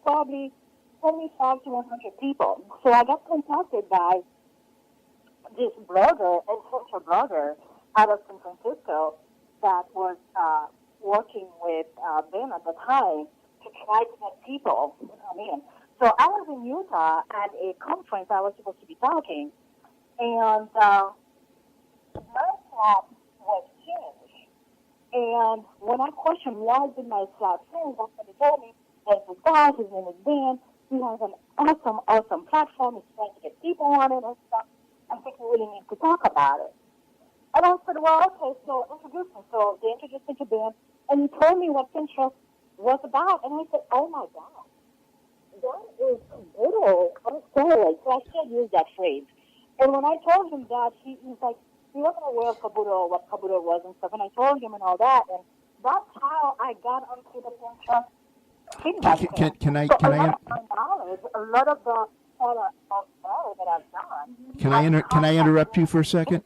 probably 75 to 100 people. So I got contacted by this blogger, influencer blogger out of San Francisco that was working with them at the time to try to get people to come in. So I was in Utah at a conference I was supposed to be talking, and my slot was changed. And when I questioned why did my slot change, that's what they told me. There's this guy, his name is Dan. He has an awesome platform. He's trying to get people on it and stuff. I think we really need to talk about it. And I said, well, okay, so introduce me. So they introduced me to Dan, and he told me what Pinterest was about. And I said, oh, my God, that is caboodle on steroids. So I still use that phrase. And when I told him that, he was like, he wasn't aware of caboodle, what caboodle was and stuff. And I told him and all that. And that's how I got onto the Pinterest. Can I? A lot of the that I've done. Can I interrupt you for a second?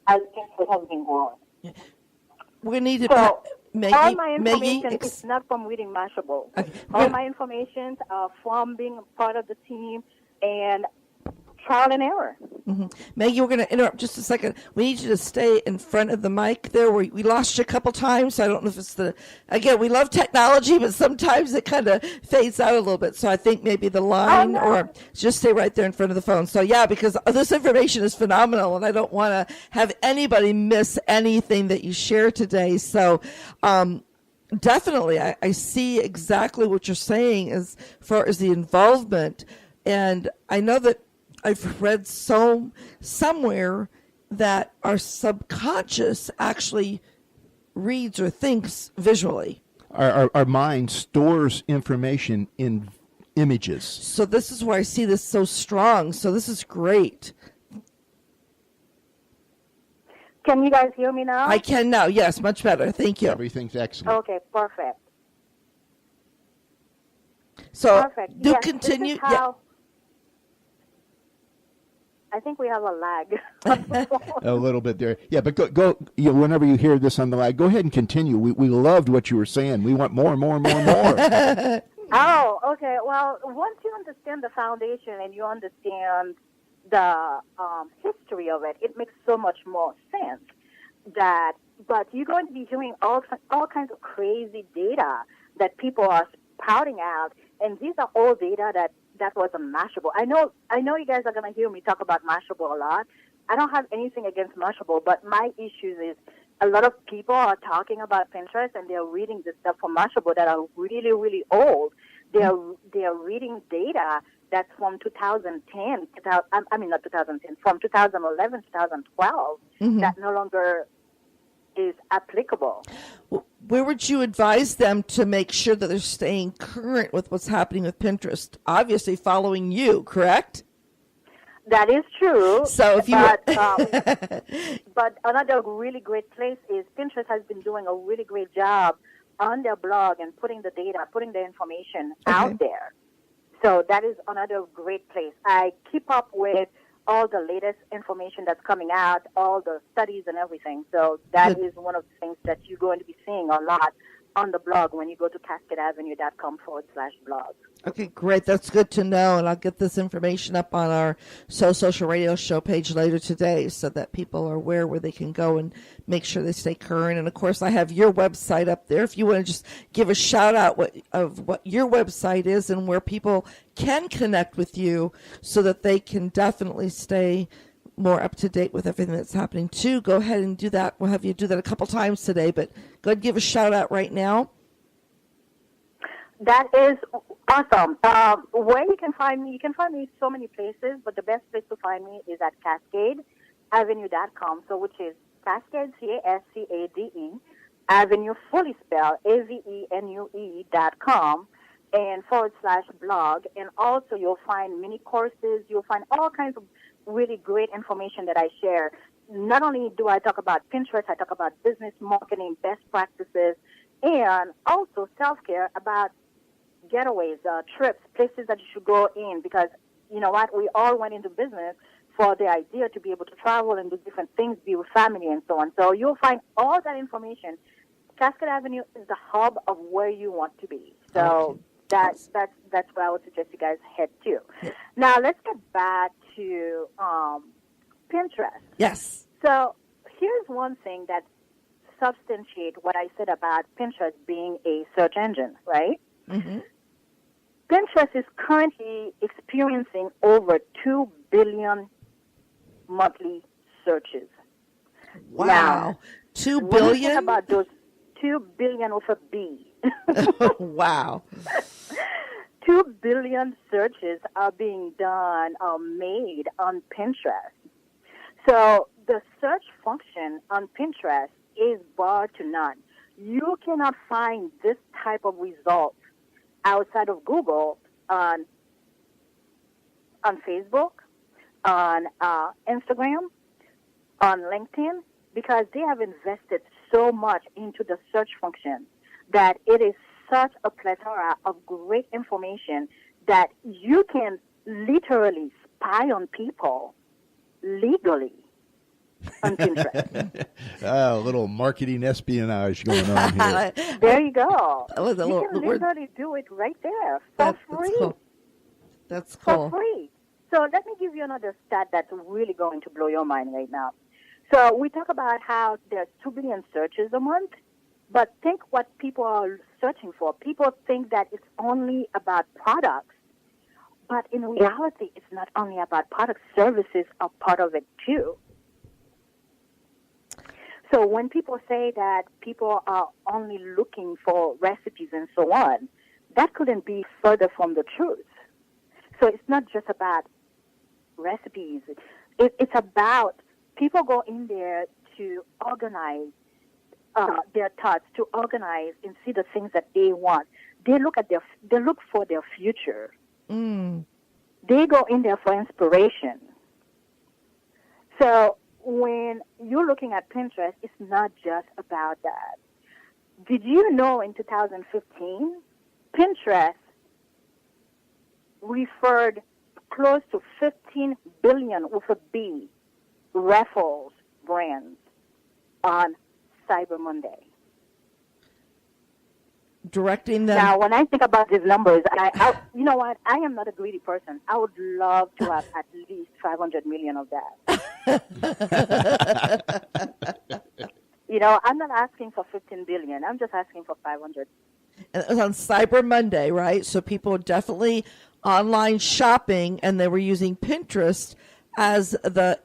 As Pinterest has been growing. We need to. So, Maggie, all my information is not from reading Mashable. Okay. All my information from being part of the team and trial and error. Mm-hmm. Maggie, we're going to interrupt just a second. We need you to stay in front of the mic there. We lost you a couple times, so I don't know if it's again, we love technology, but sometimes it kind of fades out a little bit. So I think maybe the line or just stay right there in front of the phone. So yeah, because this information is phenomenal, and I don't want to have anybody miss anything that you share today. So definitely, I see exactly what you're saying as far as the involvement. And I know that I've read somewhere that our subconscious actually reads or thinks visually. Our mind stores information in images. So this is where I see this so strong. So this is great. Can you guys hear me now? I can now. Yes, much better. Thank you. Everything's excellent. Okay, perfect. So perfect. do yes, continue. This is how I think we have a lag. A little bit there. Yeah, but go whenever you hear this on the lag, go ahead and continue. We loved what you were saying. We want more and more and more and more. Oh, okay. Well, once you understand the foundation and you understand the history of it, it makes so much more sense. But you're going to be hearing all kinds of crazy data that people are spouting out, and these are all data that wasn't Mashable. I know you guys are going to hear me talk about Mashable a lot. I don't have anything against Mashable, but my issue is a lot of people are talking about Pinterest and they're reading the stuff from Mashable that are really, really old. They're reading data that's from 2010, not 2010, from 2011, 2012, that no longer is applicable. Where would you advise them to make sure that they're staying current with what's happening with Pinterest? Obviously following you, correct? That is true. So if you but another really great place is Pinterest has been doing a really great job on their blog and putting the data, putting the information out there. So that is another great place. I keep up with all the latest information that's coming out, all the studies and everything. So that is one of the things that you're going to be seeing a lot on the blog when you go to cascadeavenue.com/blog. Okay, great. That's good to know. And I'll get this information up on our Social Radio Show page later today so that people are aware where they can go and make sure they stay current. And, of course, I have your website up there. If you want to just give a shout-out of what your website is and where people can connect with you so that they can definitely stay more up to date with everything that's happening, too, go ahead and do that. We'll have you do that a couple times today, but go ahead and give a shout-out right now. That is awesome. Where you can find me so many places, but the best place to find me is at cascadeavenue.com, so which is Cascade, C-A-S-C-A-D-E, Avenue, fully spelled, AVENUE.com, and /blog. And also you'll find mini courses. You'll find all kinds of really great information that I share. Not only do I talk about Pinterest, I talk about business marketing, best practices, and also self-care about getaways, trips, places that you should go in, because you know what, we all went into business for the idea to be able to travel and do different things, be with family and so on. So you'll find all that information. Cascade Avenue is the hub of where you want to be. So That's where I would suggest you guys head to. Yeah. Now let's get back to Pinterest. Yes. So here's one thing that substantiates what I said about Pinterest being a search engine, right? Mm-hmm. Pinterest is currently experiencing over 2 billion monthly searches. Wow. Now, 2 when you think billion? about those 2 billion with a B. Wow. 2 billion searches are being done or made on Pinterest. So the search function on Pinterest is bar to none. You cannot find this type of results outside of Google on Facebook, on Instagram, on LinkedIn, because they have invested so much into the search function that it is such a plethora of great information that you can literally spy on people legally on Pinterest. A little marketing espionage going on here. There you go. was a You little- can literally do it right there for That's free. cool. That's For cool. free. So let me give you another stat that's really going to blow your mind right now. So we talk about how there's 2 billion searches a month, but think what people are searching for. People think that it's only about products, but in reality, it's not only about products. Services are part of it too. So when people say that people are only looking for recipes and so on, that couldn't be further from the truth. So it's not just about recipes. It's about people go in there to organize their thoughts, to organize and see the things that they want. They look for their future. Mm. They go in there for inspiration. So when you're looking at Pinterest, it's not just about that. Did you know in 2015, Pinterest referred close to 15 billion with a B raffles brands on Cyber Monday? Directing them. Now, when I think about these numbers, you know what? I am not a greedy person. I would love to have at least 500 million of that. You know, I'm not asking for 15 billion. I'm just asking for 500. And it was on Cyber Monday, right? So people were definitely online shopping, and they were using Pinterest as the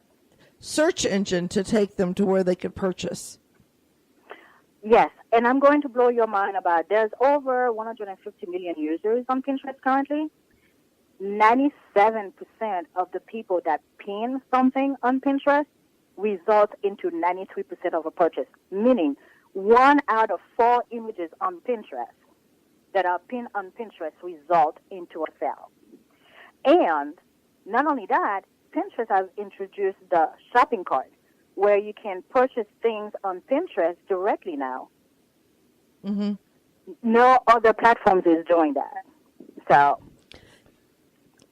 search engine to take them to where they could purchase. Yes, and I'm going to blow your mind about there's over 150 million users on Pinterest currently. 97% of the people that pin something on Pinterest result into 93% of a purchase, meaning 1 out of 4 images on Pinterest that are pinned on Pinterest result into a sale. And not only that, Pinterest has introduced the shopping cart, where you can purchase things on Pinterest directly now. Mm-hmm. No other platforms is doing that. So,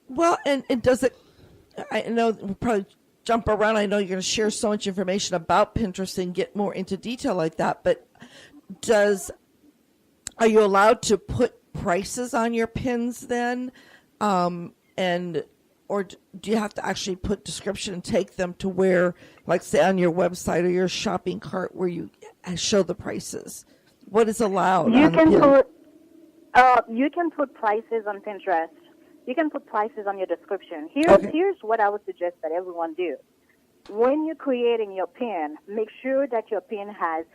Well, and does it, I know we'll probably jump around. I know you're going to share so much information about Pinterest and get more into detail like that, but are you allowed to put prices on your pins then? Or do you have to actually put description and take them to where, like say on your website or your shopping cart, where you show the prices? What is allowed? you on can the pin? you can put prices on Pinterest. You can put prices on your description. Okay. Here's what I would suggest that everyone do. When you're creating your pin, make sure that your pin has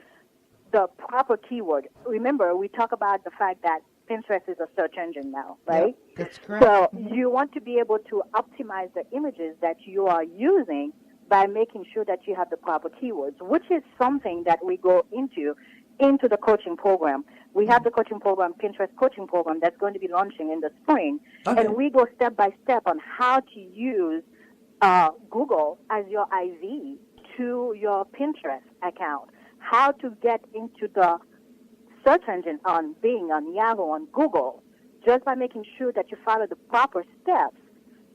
the proper keyword. Remember, we talk about the fact that Pinterest is a search engine now, right? Yeah, that's correct. So you want to be able to optimize the images that you are using by making sure that you have the proper keywords, which is something that we go into the coaching program. We have the coaching program, Pinterest coaching program, that's going to be launching in the spring. Okay. And we go step by step on how to use Google as your IV to your Pinterest account, how to get into the search engine on Bing, on Yahoo, on Google, just by making sure that you follow the proper steps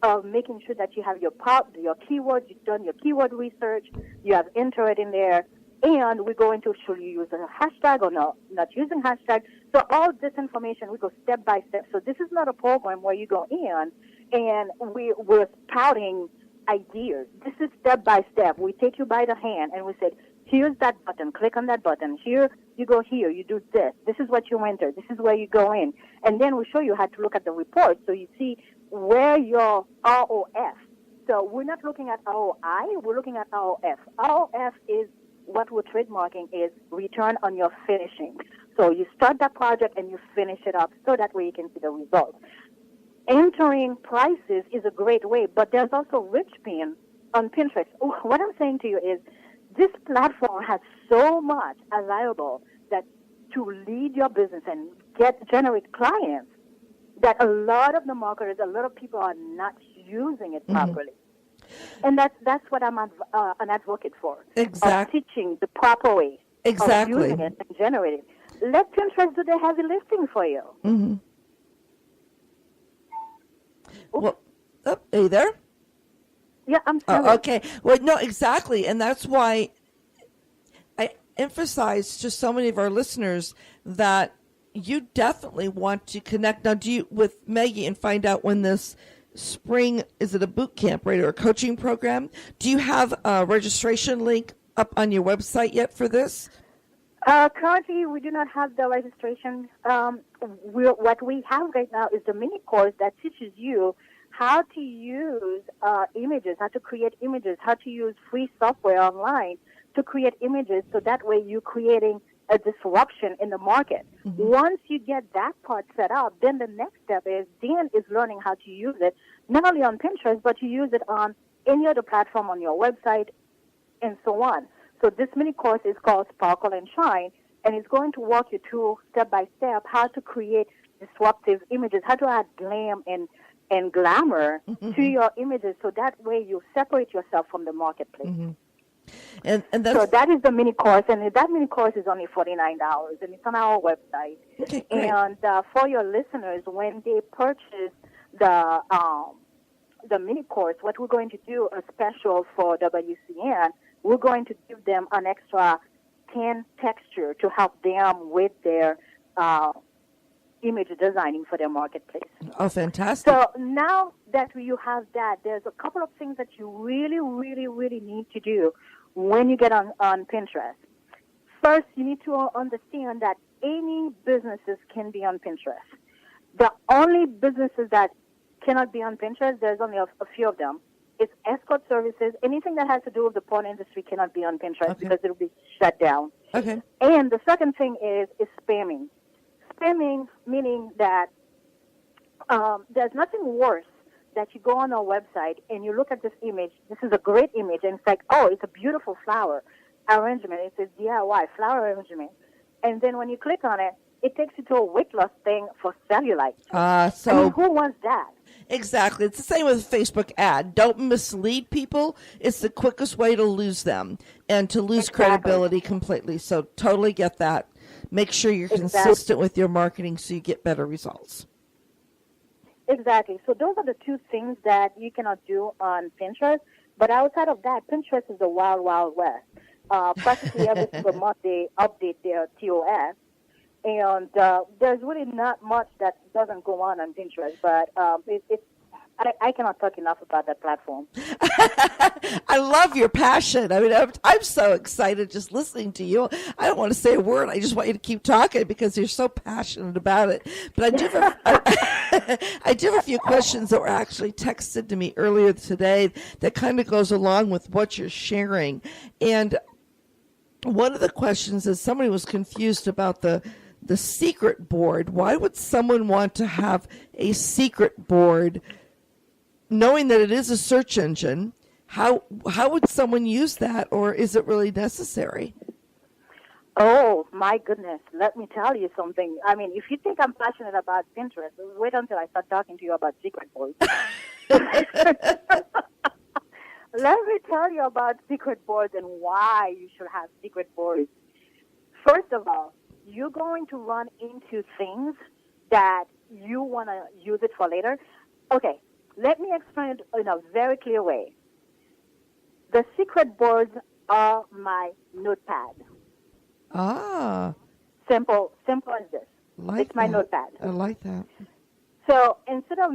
of making sure that you have your keywords, you've done your keyword research, you have entered it in there, And we're going to should you use a hashtag or not using hashtag. So all this information, we go step by step. So this is not a program where you go in and we're spouting ideas. This is step by step. We take you by the hand and we say, here's that button. Click on that button. Here, you go here. You do this. This is what you enter. This is where you go in. And then we show you how to look at the report so you see where your ROF. So we're not looking at ROI. We're looking at ROF. ROF is what we're trademarking is return on your finishing. So you start that project and you finish it up so that way you can see the results. Entering prices is a great way, but there's also rich pin on Pinterest. What I'm saying to you is this platform has so much available that to lead your business and generate clients that a lot of the marketers, a lot of people are not using it properly. And that's what I'm an advocate for. Exactly. Teaching the proper way of using it and generating. Let Pinterest do the heavy lifting for you. Mm-hmm. Well, are you there? Yeah, I'm sorry. Okay. Well, no, exactly. And that's why I emphasize to so many of our listeners that you definitely want to connect now with Maggie and find out when this spring, is it a boot camp, right, or a coaching program? Do you have a registration link up on your website yet for this? Currently, we do not have the registration. What we have right now is the mini course that teaches you how to use images, how to create images, how to use free software online to create images so that way you're creating a disruption in the market. Mm-hmm. Once you get that part set up, then the next step is Dan is learning how to use it, not only on Pinterest, but you use it on any other platform on your website and so on. So this mini course is called Sparkle and Shine, and it's going to walk you through step by step how to create disruptive images, how to add glam and glamour to your images so that way you separate yourself from the marketplace. Mm-hmm. And that's, so that is the mini course, and that mini course is only $49, and it's on our website. Okay, and for your listeners, when they purchase the mini course, what we're going to do, a special for WCN, we're going to give them an extra 10 texture to help them with their image designing for their marketplace. Oh, fantastic. So now that you have that, there's a couple of things that you really, really, really need to do when you get on Pinterest. First, you need to understand that any businesses can be on Pinterest. The only businesses that cannot be on Pinterest, there's only a few of them. It's escort services. Anything that has to do with the porn industry cannot be on Pinterest because it will be shut down. Okay. And the second thing is spamming. Spamming meaning that there's nothing worse that you go on our website and you look at this image. This is a great image, and it's like, oh, it's a beautiful flower arrangement. It says DIY flower arrangement, and then when you click on it, it takes you to a weight loss thing for cellulite. So who wants that? Exactly. It's the same with a Facebook ad. Don't mislead people. It's the quickest way to lose them and to lose credibility completely. So totally get that. Make sure you're consistent with your marketing so you get better results. Exactly. So those are the two things that you cannot do on Pinterest. But outside of that, Pinterest is the wild, wild west. Practically every single month they update their TOS. And there's really not much that doesn't go on Pinterest. But I cannot talk enough about that platform. I love your passion. I mean, I'm so excited just listening to you. I don't want to say a word. I just want you to keep talking because you're so passionate about it. But I do have, I do have a few questions that were actually texted to me earlier today that kind of goes along with what you're sharing. And one of the questions is somebody was confused about the secret board. Why would someone want to have a secret board knowing that it is a search engine? How would someone use that, or is it really necessary? Oh, my goodness. Let me tell you something. I mean, if you think I'm passionate about Pinterest, wait until I start talking to you about secret boards. Let me tell you about secret boards and why you should have secret boards. First of all, you're going to run into things that you want to use it for later. Okay, let me explain it in a very clear way. The secret boards are my notepad. Ah, Simple as this. like It's my that. notepad. I like that. So instead of